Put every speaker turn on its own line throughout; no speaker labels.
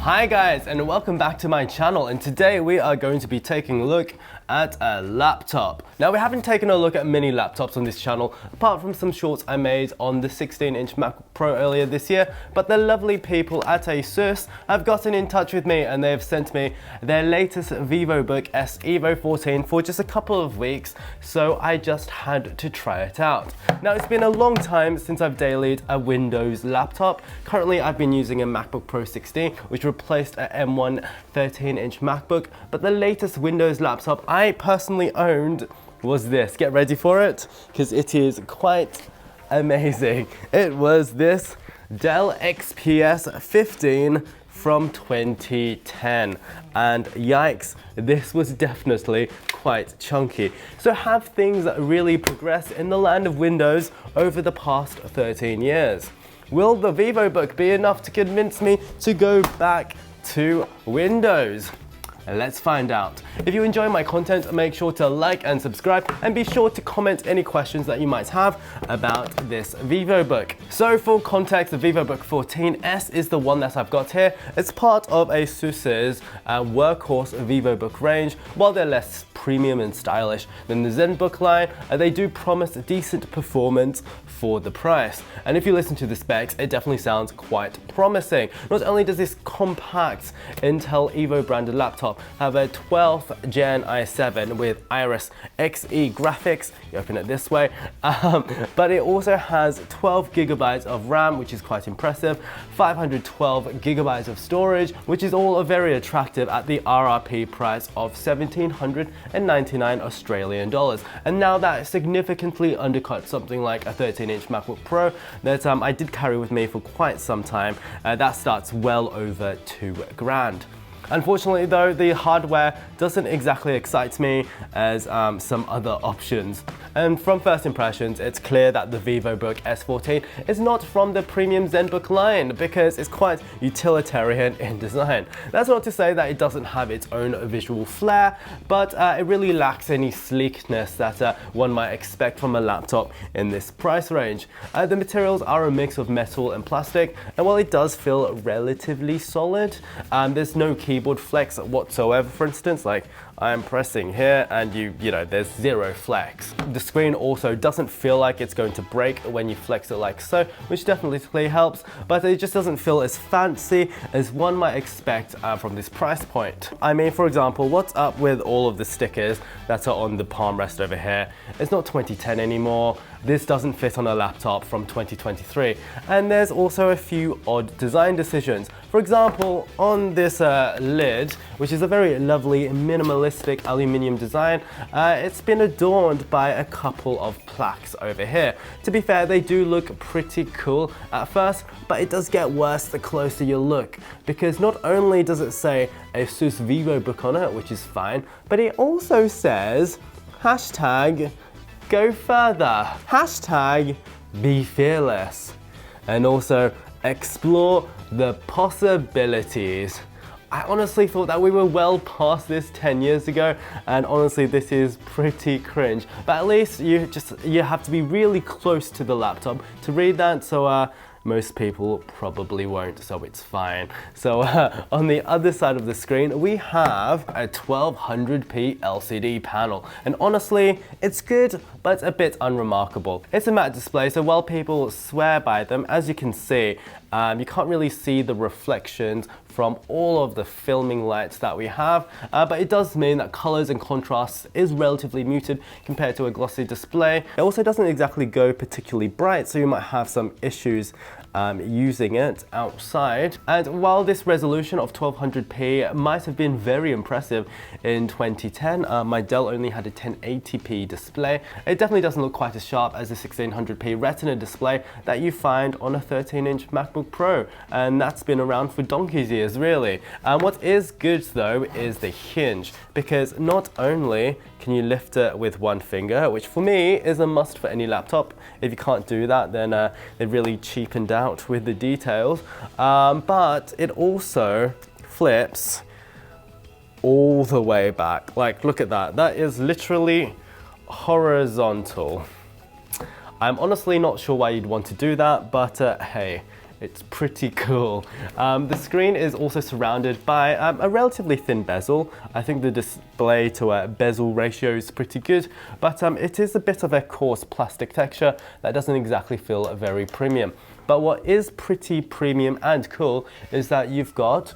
Hi guys, and welcome back to my channel, and today we are going to be taking a look at a laptop. Now, we haven't taken a look at mini laptops on this channel apart from some shorts I made on the 16-inch MacBook Pro earlier this year, but the lovely people at ASUS have gotten in touch with me and they've sent me their latest Vivobook S EVO 14 for just a couple of weeks, so I just had to try it out. Now, it's been a long time since I've dailied a Windows laptop. Currently, I've been using a MacBook Pro 16, which replaced a M1 13-inch MacBook, but the latest Windows laptop I personally owned was this. Get ready for it, because it is quite amazing. It was this Dell XPS 15 from 2010, and yikes, this was definitely quite chunky. So have things really progressed in the land of Windows over the past 13 years? Will the Vivobook be enough to convince me to go back to Windows? Let's find out. If you enjoy my content, make sure to like and subscribe, and be sure to comment any questions that you might have about this Vivobook. So for context, the Vivobook 14S is the one that I've got here. It's part of ASUS's workhorse Vivobook range. While they're less premium and stylish than the ZenBook line, they do promise decent performance for the price. And if you listen to the specs, it definitely sounds quite promising. Not only does this compact Intel Evo branded laptop have a 12th Gen i7 with Iris Xe graphics, you open it this way, but it also has 12 gigabytes of RAM, which is quite impressive, 512 gigabytes of storage, which is all very attractive at the RRP price of 1,799 Australian dollars. And now that significantly undercuts something like a 13-inch MacBook Pro that I did carry with me for quite some time. That starts well over $2,000. Unfortunately though, the hardware doesn't exactly excite me as some other options. And from first impressions, it's clear that the Vivobook S14 is not from the premium ZenBook line because it's quite utilitarian in design. That's not to say that it doesn't have its own visual flair, but it really lacks any sleekness that one might expect from a laptop in this price range. The materials are a mix of metal and plastic, and while it does feel relatively solid, there's no keyboard flex whatsoever. For instance, like I'm pressing here and you know, there's zero flex. The screen also doesn't feel like it's going to break when you flex it like so, which definitely helps, but it just doesn't feel as fancy as one might expect from this price point. I mean, for example, what's up with all of the stickers that are on the palm rest over here? It's not 2010 anymore. This doesn't fit on a laptop from 2023. And there's also a few odd design decisions. For example, on this lid, which is a very lovely minimalistic aluminium design, it's been adorned by a couple of plaques over here. To be fair, they do look pretty cool at first, but it does get worse the closer you look, because not only does it say ASUS Vivobook on it, which is fine, but it also says hashtag go further, hashtag be fearless, and also explore the possibilities. I honestly thought that we were well past this 10 years ago, and honestly this is pretty cringe. But at least you have to be really close to the laptop to read that, so most people probably won't, so it's fine. So on the other side of the screen, we have a 1200p LCD panel. And honestly, it's good, but a bit unremarkable. It's a matte display, so while people swear by them, as you can see, you can't really see the reflections from all of the filming lights that we have, but it does mean that colors and contrasts is relatively muted compared to a glossy display. It also doesn't exactly go particularly bright, so you might have some issues using it outside. And while this resolution of 1200p might have been very impressive in 2010, my Dell only had a 1080p display. It definitely doesn't look quite as sharp as the 1600p Retina display that you find on a 13-inch MacBook Pro, and that's been around for donkey's years, really. And what is good though is the hinge, because not only can you lift it with one finger, which for me is a must for any laptop. If you can't do that, then they're really cheapened out with the details, but it also flips all the way back. Like, look at that. That is literally horizontal. I'm honestly not sure why you'd want to do that, but hey, It's pretty cool. The screen is also surrounded by a relatively thin bezel. I think the display to bezel ratio is pretty good, but it is a bit of a coarse plastic texture that doesn't exactly feel very premium. But what is pretty premium and cool is that you've got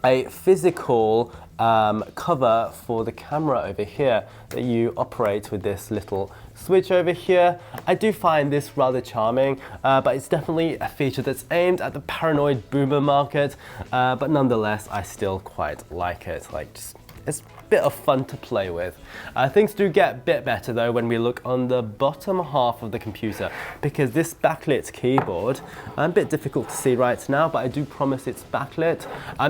a physical cover for the camera over here that you operate with this little switch over here. I do find this rather charming, but it's definitely a feature that's aimed at the paranoid boomer market, but nonetheless I still quite like it. It's a bit of fun to play with. Things do get a bit better though when we look on the bottom half of the computer, because this backlit keyboard, a bit difficult to see right now, but I do promise it's backlit.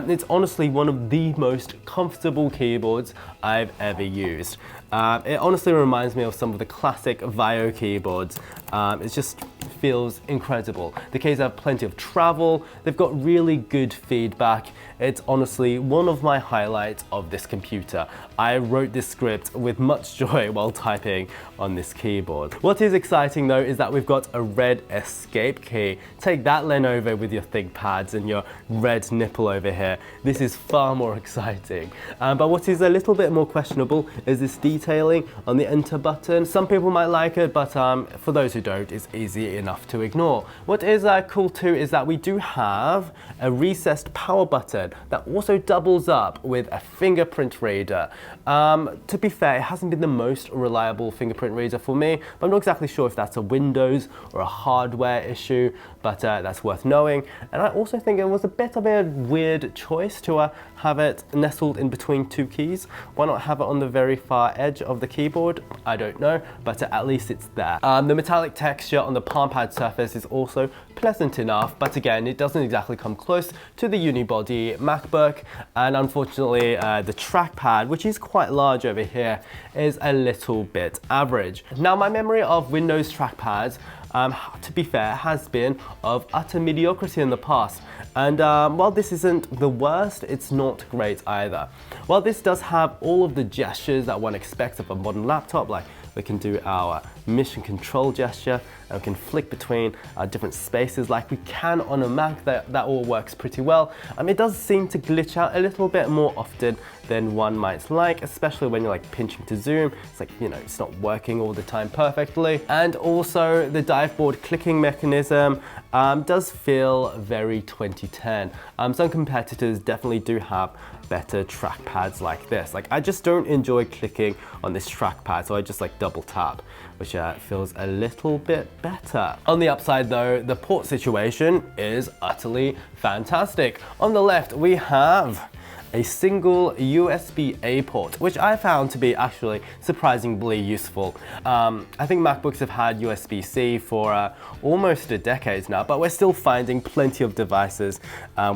It's honestly one of the most comfortable keyboards I've ever used. It honestly reminds me of some of the classic VAIO keyboards. It just feels incredible. The keys have plenty of travel, they've got really good feedback. It's honestly one of my highlights of this computer. I wrote this script with much joy while typing on this keyboard. What is exciting though is that we've got a red escape key. Take that, Lenovo, with your ThinkPads and your red nipple over here. This is far more exciting. But what is a little bit more questionable is this detailing on the enter button. Some people might like it, but for those who don't, it's easy enough to ignore. What is cool too is that we do have a recessed power button that also doubles up with a fingerprint reader. To be fair, it hasn't been the most reliable fingerprint reader for me, but I'm not exactly sure if that's a Windows or a hardware issue, but that's worth knowing. And I also think it was a bit of a weird choice to have it nestled in between two keys. Why not have it on the very far edge of the keyboard? I don't know, but at least it's there. The metallic texture on the palm pad surface is also pleasant enough, but again, it doesn't exactly come close to the unibody MacBook, and unfortunately the trackpad, which is quite large over here, is a little bit average. Now, my memory of Windows trackpads, to be fair, has been of utter mediocrity in the past. And while this isn't the worst, it's not great either. While this does have all of the gestures that one expects of a modern laptop, like we can do our mission control gesture, and we can flick between different spaces like we can on a Mac. That all works pretty well. It does seem to glitch out a little bit more often than one might like, especially when you're like pinching to zoom. It's like, you know, it's not working all the time perfectly. And also the dive board clicking mechanism does feel very 2010. Some competitors definitely do have better trackpads like this. Like, I just don't enjoy clicking on this trackpad, so I just like double tap, which feels a little bit better. On the upside though, the port situation is utterly fantastic. On the left, we have a single USB-A port, which I found to be actually surprisingly useful. I think MacBooks have had USB-C for almost a decade now, but we're still finding plenty of devices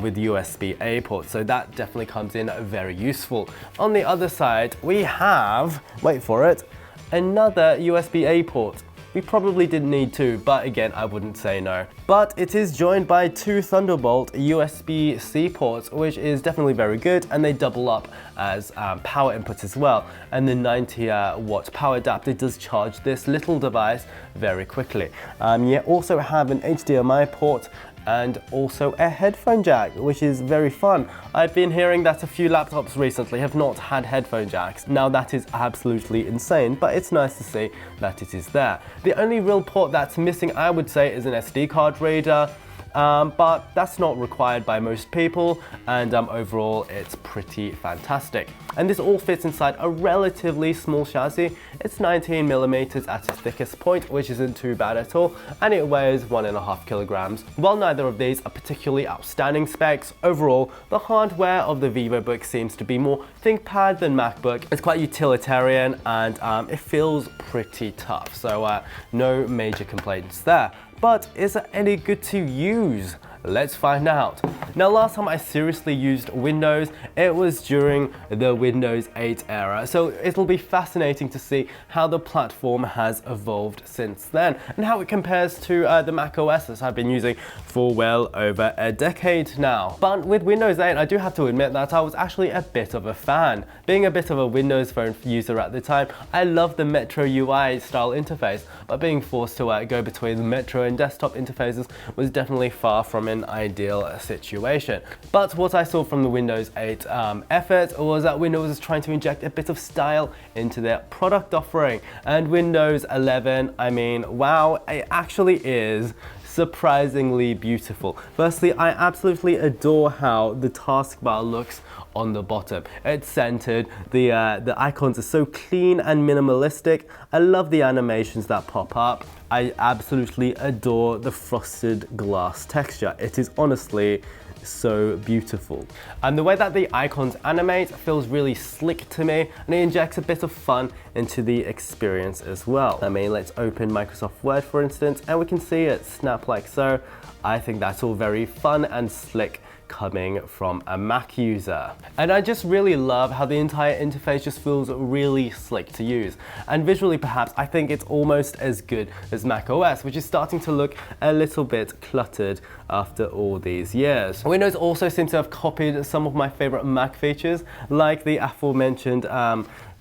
with USB-A ports, so that definitely comes in very useful. On the other side, we have, wait for it, another USB-A port. We probably didn't need two, but again, I wouldn't say no. But it is joined by two Thunderbolt USB-C ports, which is definitely very good, and they double up as power inputs as well. And the 90-watt power adapter does charge this little device very quickly. You also have an HDMI port and also a headphone jack, which is very fun. I've been hearing that a few laptops recently have not had headphone jacks. Now that is absolutely insane, but it's nice to see that it is there. The only real port that's missing, I would say, is an SD card reader. But that's not required by most people, and overall it's pretty fantastic. And this all fits inside a relatively small chassis. It's 19mm at its thickest point, which isn't too bad at all, and it weighs 1.5 kilograms. While neither of these are particularly outstanding specs, overall the hardware of the Vivobook seems to be more ThinkPad than MacBook. It's quite utilitarian, and it feels pretty tough, so no major complaints there. But is it any good to use? Let's find out. Now, last time I seriously used Windows, it was during the Windows 8 era, so it'll be fascinating to see how the platform has evolved since then and how it compares to the Mac OS I've been using for well over a decade now. But with Windows 8, I do have to admit that I was actually a bit of a fan. Being a bit of a Windows Phone user at the time, I loved the Metro UI style interface, but being forced to go between the Metro and desktop interfaces was definitely far from an ideal situation. But what I saw from the Windows 8 effort was that Windows is trying to inject a bit of style into their product offering. And Windows 11, I mean, wow, it actually is surprisingly beautiful. Firstly, I absolutely adore how the taskbar looks on the bottom. It's centered, the icons are so clean and minimalistic. I love the animations that pop up. I absolutely adore the frosted glass texture. It is honestly so beautiful. And the way that the icons animate feels really slick to me, and it injects a bit of fun into the experience as well. I mean, let's open Microsoft Word for instance, and we can see it snap like so. I think that's all very fun and slick coming from a Mac user. And I just really love how the entire interface just feels really slick to use. And visually perhaps, I think it's almost as good as Mac OS, which is starting to look a little bit cluttered after all these years. Windows also seems to have copied some of my favorite Mac features, like the aforementioned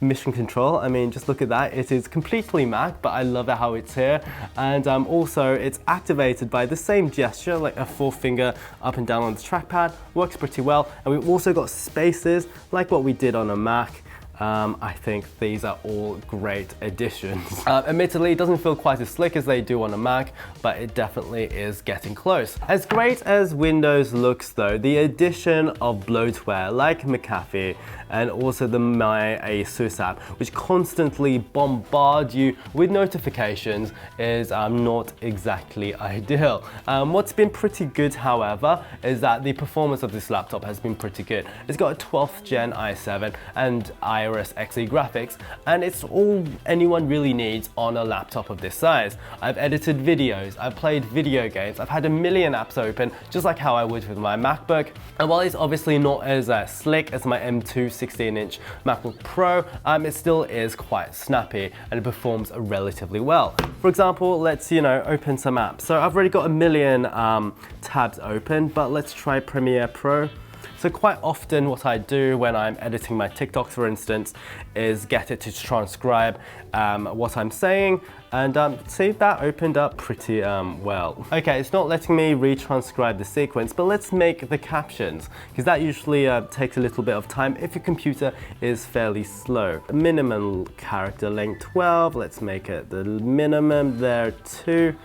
mission control. I mean, just look at that. It is completely Mac, but I love how it's here. And also it's activated by the same gesture, like a forefinger up and down on the trackpad. Works pretty well. And we've also got spaces like what we did on a Mac. I think these are all great additions. Admittedly, it doesn't feel quite as slick as they do on a Mac, but it definitely is getting close. As great as Windows looks though, the addition of bloatware like McAfee and also the My ASUS app, which constantly bombard you with notifications, is not exactly ideal. What's been pretty good, however, is that the performance of this laptop has been pretty good. It's got a 12th gen i7 and Iris Xe graphics, and it's all anyone really needs on a laptop of this size. I've edited videos, I've played video games, I've had a million apps open, just like how I would with my MacBook. And while it's obviously not as slick as my M2 16-inch MacBook Pro, it still is quite snappy and it performs relatively well. For example, let's open some apps. So I've already got a million tabs open, but let's try Premiere Pro. So quite often what I do when I'm editing my TikToks, for instance, is get it to transcribe what I'm saying, and see, that opened up pretty well. Okay, it's not letting me retranscribe the sequence, but let's make the captions, because that usually takes a little bit of time if your computer is fairly slow. Minimum character length 12, let's make it the minimum there too,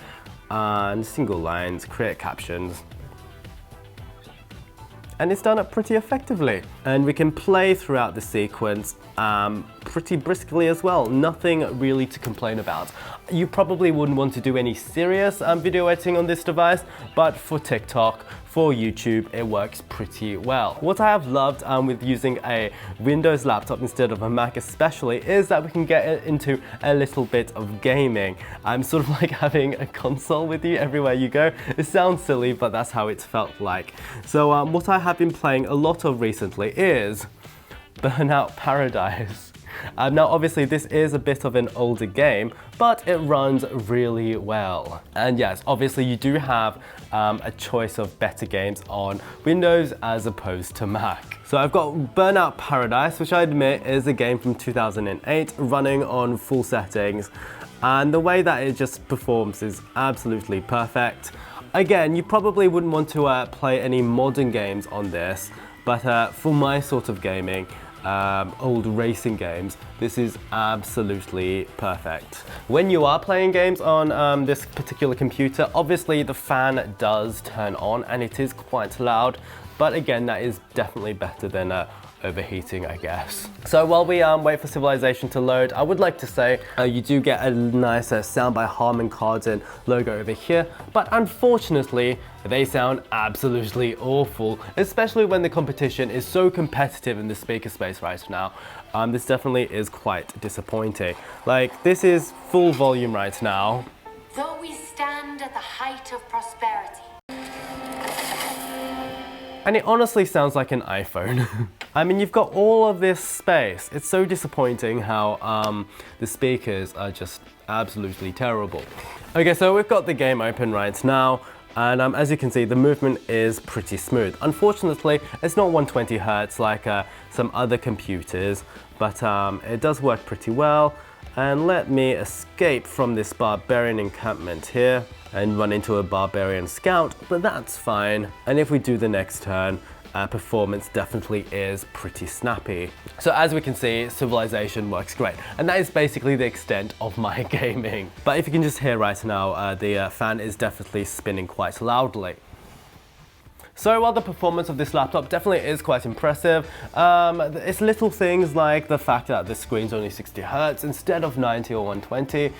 and single lines, create captions. And it's done it pretty effectively. And we can play throughout the sequence pretty briskly as well. Nothing really to complain about. You probably wouldn't want to do any serious video editing on this device, but for TikTok, for YouTube, it works pretty well. What I have loved with using a Windows laptop instead of a Mac especially is that we can get into a little bit of gaming. I'm sort of like having a console with you everywhere you go. It sounds silly, but that's how it's felt like. So what I have been playing a lot of recently is Burnout Paradise. Now obviously this is a bit of an older game, but it runs really well. And yes, obviously you do have a choice of better games on Windows as opposed to Mac. So I've got Burnout Paradise, which I admit is a game from 2008 running on full settings. And the way that it just performs is absolutely perfect. Again, you probably wouldn't want to play any modern games on this, but for my sort of gaming, old racing games, this is absolutely perfect. When you are playing games on this particular computer, obviously the fan does turn on and it is quite loud, but again, that is definitely better than overheating, I guess. So while we wait for Civilization to load, I would like to say you do get a nice sound by Harman Kardon logo over here, but unfortunately they sound absolutely awful, especially when the competition is so competitive in the speaker space right now. This definitely is quite disappointing. Like, this is full volume right now.
Though we stand at the height of prosperity.
And it honestly sounds like an iPhone. I mean, you've got all of this space. It's so disappointing how the speakers are just absolutely terrible. Okay, so we've got the game open right now, and as you can see, the movement is pretty smooth. Unfortunately, it's not 120 Hz like some other computers, but it does work pretty well. And let me escape from this barbarian encampment here and run into a barbarian scout, but that's fine. And if we do the next turn, performance definitely is pretty snappy. So as we can see, civilization works great. And that is basically the extent of my gaming. But if you can just hear right now, the fan is definitely spinning quite loudly. So while the performance of this laptop definitely is quite impressive, it's little things like the fact that the screen's only 60 Hz instead of 90 or 120,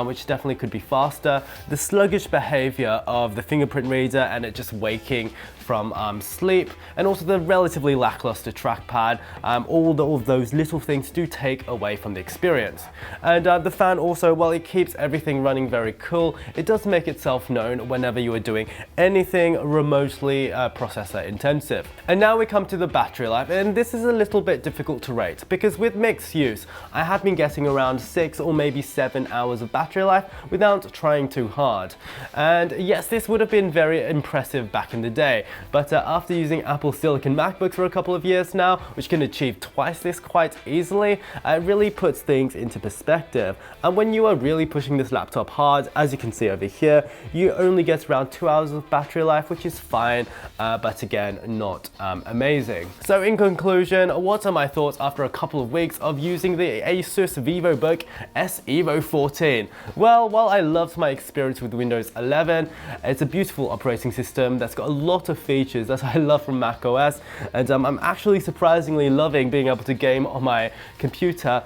which definitely could be faster. The sluggish behavior of the fingerprint reader and it just waking from sleep, and also the relatively lackluster trackpad. All of those little things do take away from the experience. And the fan also, while it keeps everything running very cool, it does make itself known whenever you are doing anything remotely processor intensive. And now we come to the battery life, and this is a little bit difficult to rate because with mixed use, I have been getting around 6 or maybe 7 hours of battery life without trying too hard. And yes, this would have been very impressive back in the day, but after using Apple Silicon MacBooks for a couple of years now, which can achieve twice this quite easily, it really puts things into perspective. And when you are really pushing this laptop hard, as you can see over here, you only get around 2 hours of battery life, which is fine, but again, not amazing. So in conclusion, what are my thoughts after a couple of weeks of using the Asus Vivobook S EVO 14? Well, while I loved my experience with Windows 11, it's a beautiful operating system that's got a lot of features that I love from macOS, and I'm actually surprisingly loving being able to game on my computer.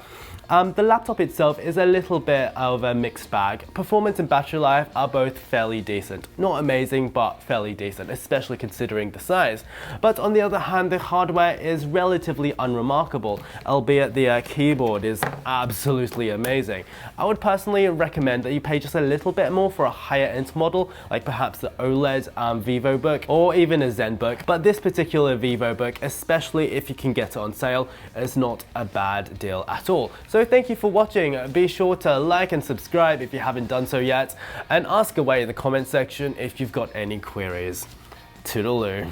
The laptop itself is a little bit of a mixed bag. Performance and battery life are both fairly decent. Not amazing, but fairly decent, especially considering the size. But on the other hand, the hardware is relatively unremarkable, albeit the keyboard is absolutely amazing. I would personally recommend that you pay just a little bit more for a higher end model, like perhaps the OLED Vivobook or even a ZenBook. But this particular Vivobook, especially if you can get it on sale, is not a bad deal at all. So thank you for watching. Be sure to like and subscribe if you haven't done so yet, and ask away in the comment section if you've got any queries. Toodaloo.